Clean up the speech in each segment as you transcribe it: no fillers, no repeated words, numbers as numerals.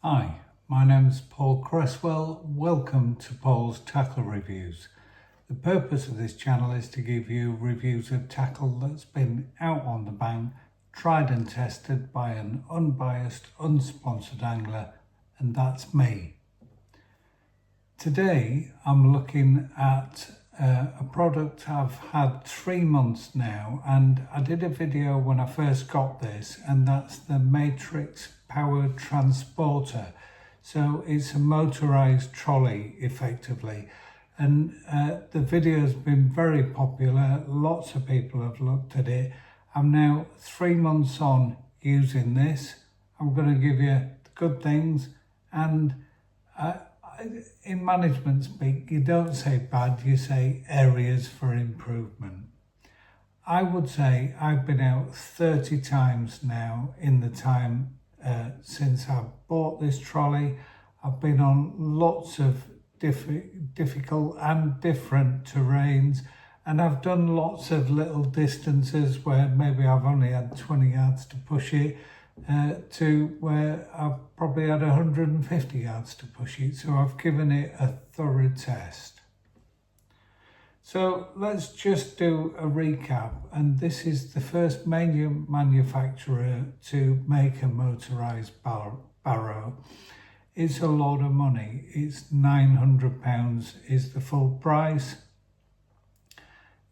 Hi, my name's Paul Cresswell. Welcome to Paul's Tackle Reviews. The purpose of this channel is to give you reviews of tackle that's been out on the bank, tried and tested by an unbiased, unsponsored angler, and that's me. Today I'm looking at a product I've had 3 months now, and I did a video when I first got this, and that's the Matrix Power Transporter. So it's a motorized trolley effectively, and the video has been very popular. Lots of people have looked at it. I'm now 3 months on using this. I'm going to give you the good things, and in management speak, you don't say bad, you say areas for improvement. I would say I've been out 30 times now in the time since I bought this trolley. I've been on lots of difficult and different terrains, and I've done lots of little distances where maybe I've only had 20 yards to push it, to where I've probably had 150 yards to push it. So I've given it a thorough test. So let's just do a recap, and this is the first major manufacturer to make a motorised barrow. It's a lot of money. It's £900 is the full price.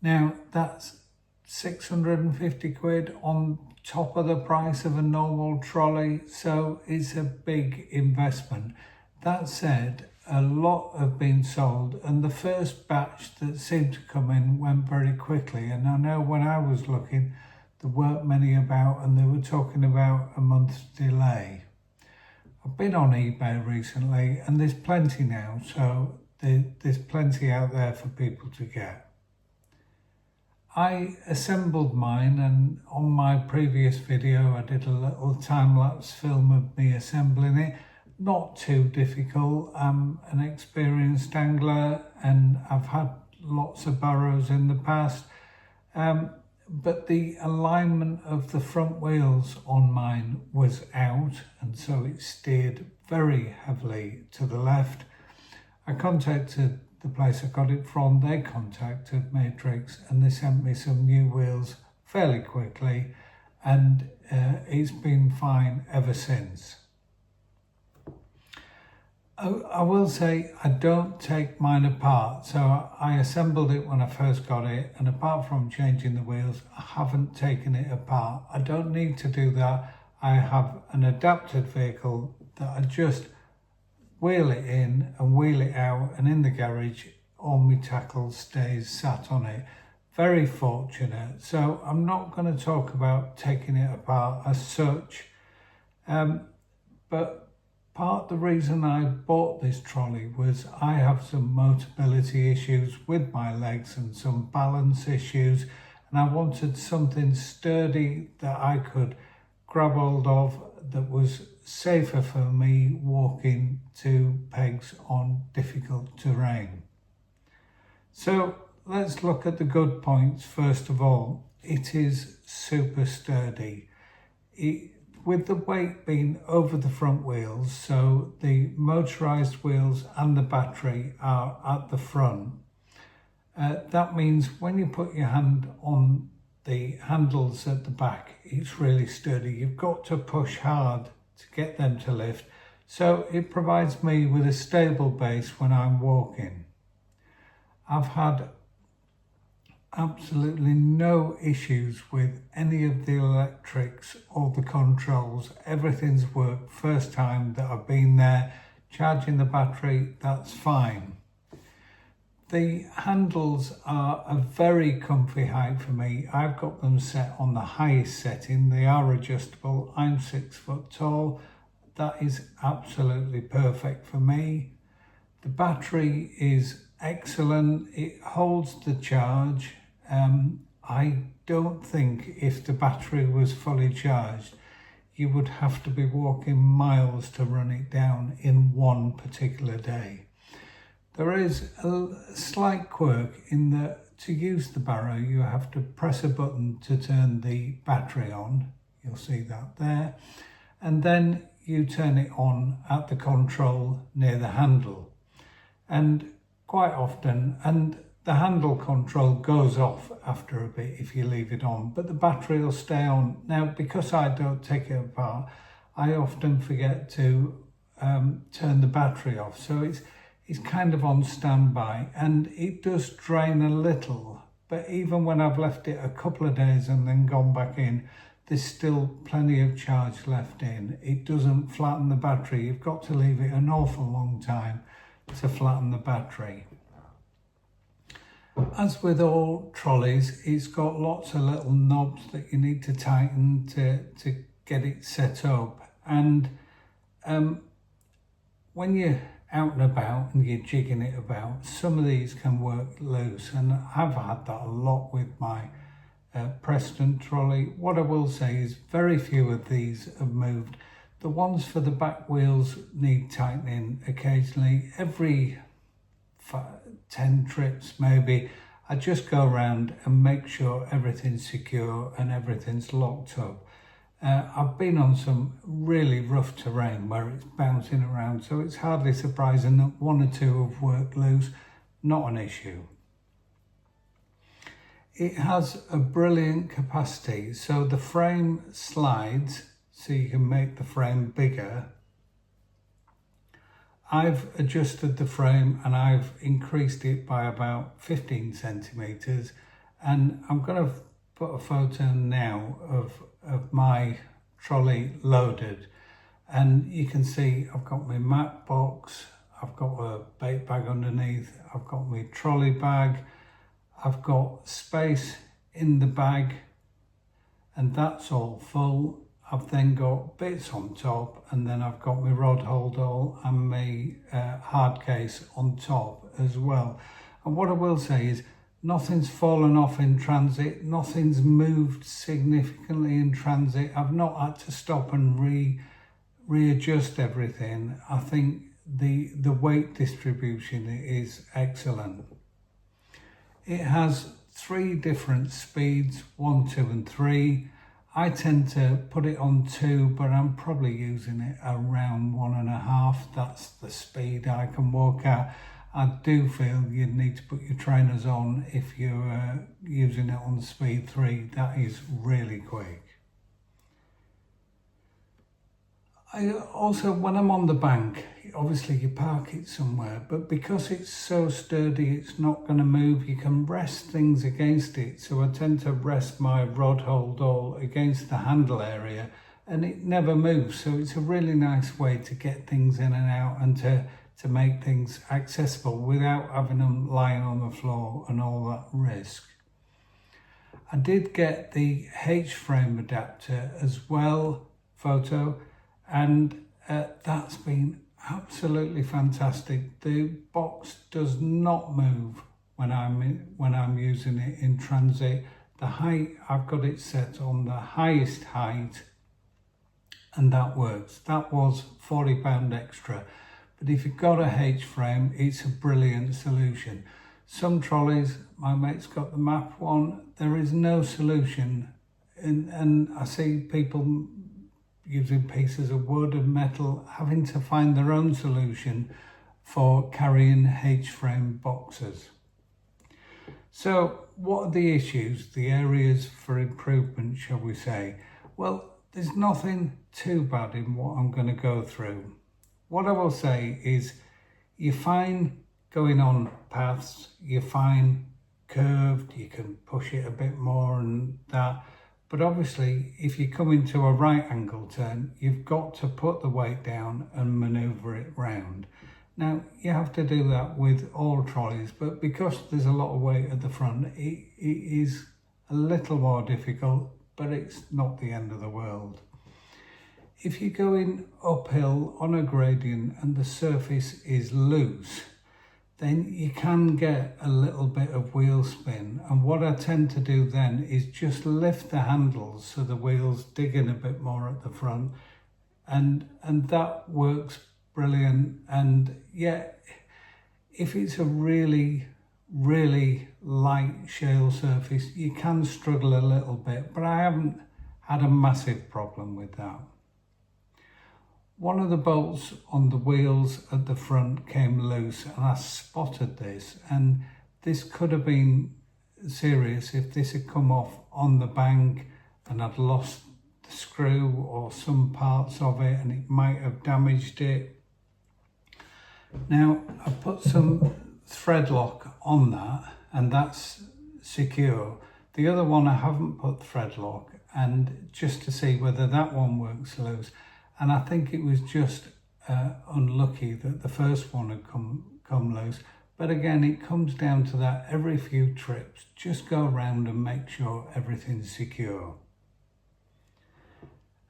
Now that's 650 quid on top of the price of a normal trolley, so it's a big investment. That said, a lot have been sold, and the first batch that seemed to come in went very quickly, and I know when I was looking there weren't many about, and they were talking about a month's delay. I've been on eBay recently and there's plenty now, so there's plenty out there for people to get. I assembled mine, and on my previous video I did a little time-lapse film of me assembling it. Not too difficult. I'm an experienced angler and I've had lots of barrows in the past, but the alignment of the front wheels on mine was out, and so it steered very heavily to the left. I contacted the place I got it from. They contacted Matrix and they sent me some new wheels fairly quickly, and it's been fine ever since. I will say I don't take mine apart, so I assembled it when I first got it, and apart from changing the wheels, I haven't taken it apart. I don't need to do that. I have an adapted vehicle that I just wheel it in and wheel it out, and in the garage all my tackle stays sat on it. Very fortunate. So I'm not going to talk about taking it apart as such, but part of the reason I bought this trolley was I have some mobility issues with my legs and some balance issues, and I wanted something sturdy that I could grab hold of that was safer for me walking to pegs on difficult terrain. So let's look at the good points first of all. It is super sturdy. With the weight being over the front wheels, so the motorised wheels and the battery are at the front. That means when you put your hand on the handles at the back, it's really sturdy. You've got to push hard to get them to lift. So it provides me with a stable base when I'm walking. I've had absolutely no issues with any of the electrics or the controls. Everything's worked first time that I've been there. Charging the battery, that's fine. The handles are a very comfy height for me. I've got them set on the highest setting. They are adjustable. I'm 6 foot tall. That is absolutely perfect for me. The battery is excellent. It holds the charge. I don't think if the battery was fully charged, you would have to be walking miles to run it down in one particular day. There is a slight quirk in that to use the barrow, you have to press a button to turn the battery on. You'll see that there. And then you turn it on at the control near the handle, and quite often, and the handle control goes off after a bit if you leave it on, but the battery will stay on. Now, because I don't take it apart, I often forget to turn the battery off, so it's kind of on standby, and it does drain a little, but even when I've left it a couple of days and then gone back in, there's still plenty of charge left in. It doesn't flatten the battery. You've got to leave it an awful long time to flatten the battery. As with all trolleys, it's got lots of little knobs that you need to tighten to get it set up. And when you're out and about and you're jigging it about, some of these can work loose, and I've had that a lot with my Preston trolley. What I will say is very few of these have moved. The ones for the back wheels need tightening occasionally. Every 10 trips maybe, I just go around and make sure everything's secure and everything's locked up. I've been on some really rough terrain where it's bouncing around, so it's hardly surprising that one or two have worked loose. Not an issue. It has a brilliant capacity, so the frame slides so you can make the frame bigger. I've adjusted the frame and I've increased it by about 15 centimetres, and I'm going to put a photo now of my trolley loaded, and you can see I've got my mat box, I've got a bait bag underneath, I've got my trolley bag, I've got space in the bag, and that's all full. I've then got bits on top, and then I've got my rod holder and my hard case on top as well. And what I will say is nothing's fallen off in transit, nothing's moved significantly in transit. I've not had to stop and readjust everything. I think the weight distribution is excellent. It has 3 different speeds, 1, 2 and 3. I tend to put it on 2, but I'm probably using it around 1.5. That's the speed I can walk at. I do feel you need to put your trainers on if you're using it on speed 3. That is really quick. I also, when I'm on the bank, obviously you park it somewhere, but because it's so sturdy, it's not going to move. You can rest things against it. So I tend to rest my rod hold all against the handle area, and it never moves. So it's a really nice way to get things in and out and to make things accessible without having them lying on the floor and all that risk. I did get the H-frame adapter as well, photo, and that's been absolutely fantastic. The box does not move when I'm using it in transit. The height, I've got it set on the highest height, and that works. That was £40 extra. But if you've got a H-frame, it's a brilliant solution. Some trolleys, my mate's got the MAP one, there is no solution. And I see people using pieces of wood and metal, having to find their own solution for carrying H-frame boxes. So what are the issues, the areas for improvement, shall we say? Well, there's nothing too bad in what I'm going to go through. What I will say is you're fine going on paths, you're fine curved, you can push it a bit more and that. But obviously, if you come into a right angle turn, you've got to put the weight down and manoeuvre it round. Now, you have to do that with all trolleys, but because there's a lot of weight at the front, it is a little more difficult, but it's not the end of the world. If you're going uphill on a gradient and the surface is loose, then you can get a little bit of wheel spin. And what I tend to do then is just lift the handles so the wheels dig in a bit more at the front. And that works brilliant. And yeah, if it's a really, really light shale surface, you can struggle a little bit, but I haven't had a massive problem with that. one of the bolts on the wheels at the front came loose, and I spotted this, and this could have been serious if this had come off on the bank and I'd lost the screw or some parts of it, and it might have damaged it. Now, I put some thread lock on that, and that's secure. The other one I haven't put thread lock, and just to see whether that one works loose. And I think it was just unlucky that the first one had come loose. But again, it comes down to that every few trips, just go around and make sure everything's secure.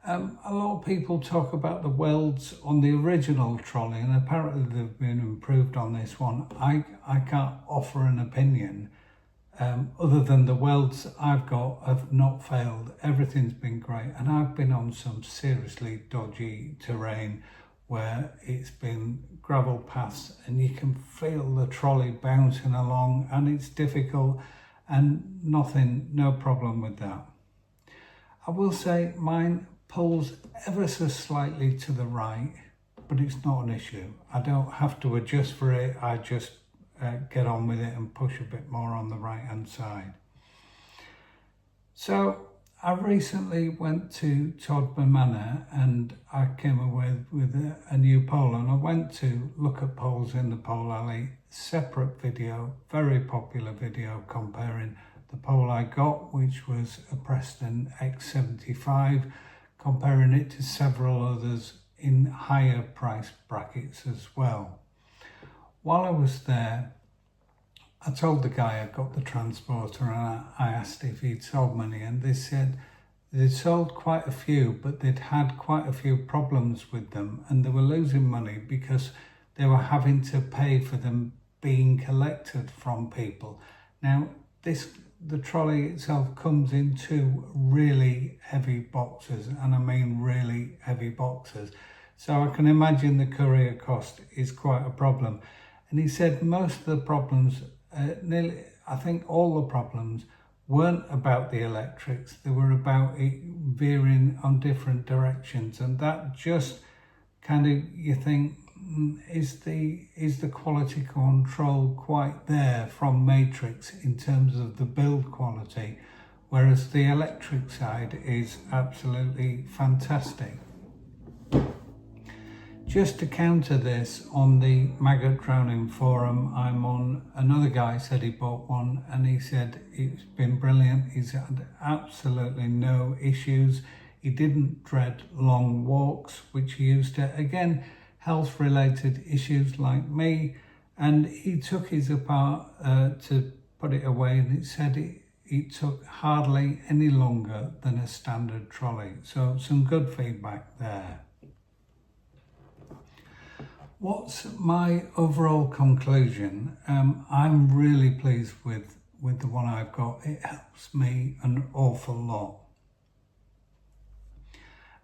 A lot of people talk about the welds on the original trolley, and apparently they've been improved on this one. I can't offer an opinion other than the welds I've got have not failed. Everything's been great, and I've been on some seriously dodgy terrain where it's been gravel paths and you can feel the trolley bouncing along, and it's difficult, and no problem with that. I will say mine pulls ever so slightly to the right, but it's not an issue. I don't have to adjust for it. I just get on with it and push a bit more on the right hand side. So I recently went to Todman Manor and I came away with a new pole, and I went to look at poles in the pole alley. Separate video, very popular video comparing the pole I got, which was a Preston X75, comparing it to several others in higher price brackets as well. While I was there, I told the guy I got the transporter, and I asked if he'd sold many, and they said they'd sold quite a few, but they'd had quite a few problems with them, and they were losing money because they were having to pay for them being collected from people. Now, the trolley itself comes in two really heavy boxes, and I mean really heavy boxes. So I can imagine the courier cost is quite a problem. And he said most of the problems, I think all the problems, weren't about the electrics. They were about it veering on different directions. And that just kind of, you think, is the quality control quite there from Matrix in terms of the build quality, whereas the electric side is absolutely fantastic. Just to counter this, on the maggot drowning forum I'm on, another guy said he bought one and he said it's been brilliant. He's had absolutely no issues. He didn't dread long walks, which he used to. Again, health related issues like me, and he took his apart to put it away, and it said it took hardly any longer than a standard trolley. So some good feedback there. What's my overall conclusion? I'm really pleased with the one I've got. It helps me an awful lot.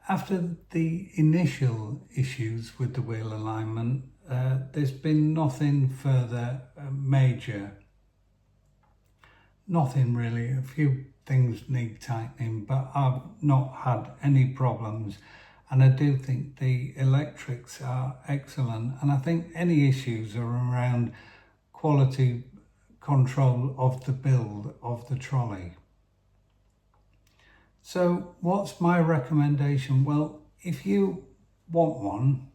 After the initial issues with the wheel alignment, there's been nothing further major. Nothing really. A few things need tightening, but I've not had any problems. And I do think the electrics are excellent. And I think any issues are around quality control of the build of the trolley. So what's my recommendation? Well, if you want one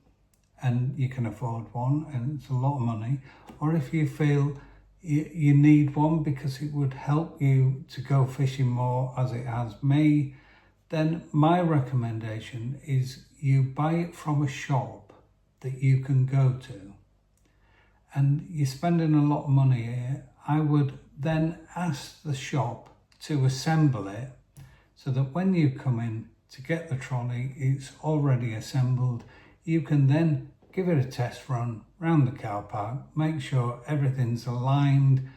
and you can afford one and it's a lot of money, or if you feel you need one because it would help you to go fishing more as it has me, then my recommendation is you buy it from a shop that you can go to. And you're spending a lot of money here. I would then ask the shop to assemble it so that when you come in to get the trolley, it's already assembled. You can then give it a test run around the car park, make sure everything's aligned,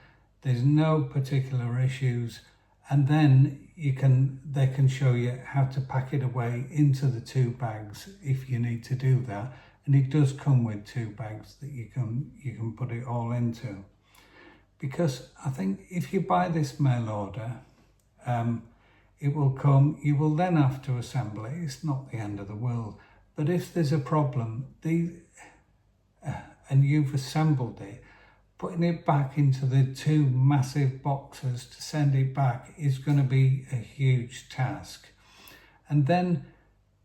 there's no particular issues, and then they can show you how to pack it away into the 2 bags if you need to do that. And it does come with 2 bags that you can put it all into. Because I think if you buy this mail order, it will come, you will then have to assemble it. It's not the end of the world. But if there's a problem, and you've assembled it, putting it back into the two massive boxes to send it back is going to be a huge task. And then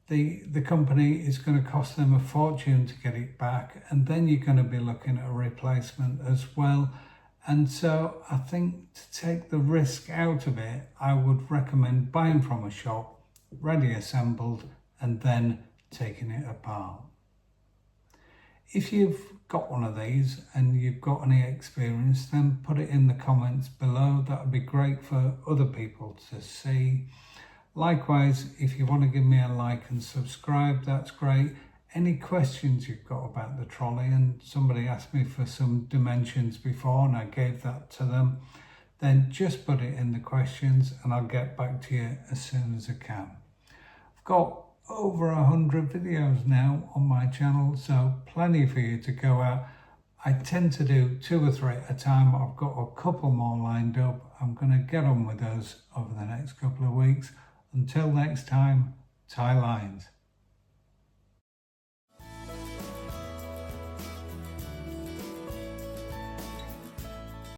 the company is going to cost them a fortune to get it back, and then you're going to be looking at a replacement as well. And so I think to take the risk out of it, I would recommend buying from a shop, ready assembled, and then taking it apart. If you've got one of these and you've got any experience, then put it in the comments below. That would be great for other people to see. Likewise, if you want to give me a like and subscribe, that's great. Any questions you've got about the trolley, and somebody asked me for some dimensions before and I gave that to them, then just put it in the questions and I'll get back to you as soon as I can. I've got over 100 videos now on my channel, so plenty for you to go at. I tend to do 2 or 3 at a time. I've got a couple more lined up. I'm going to get on with those over the next couple of weeks. Until next time, tie lines.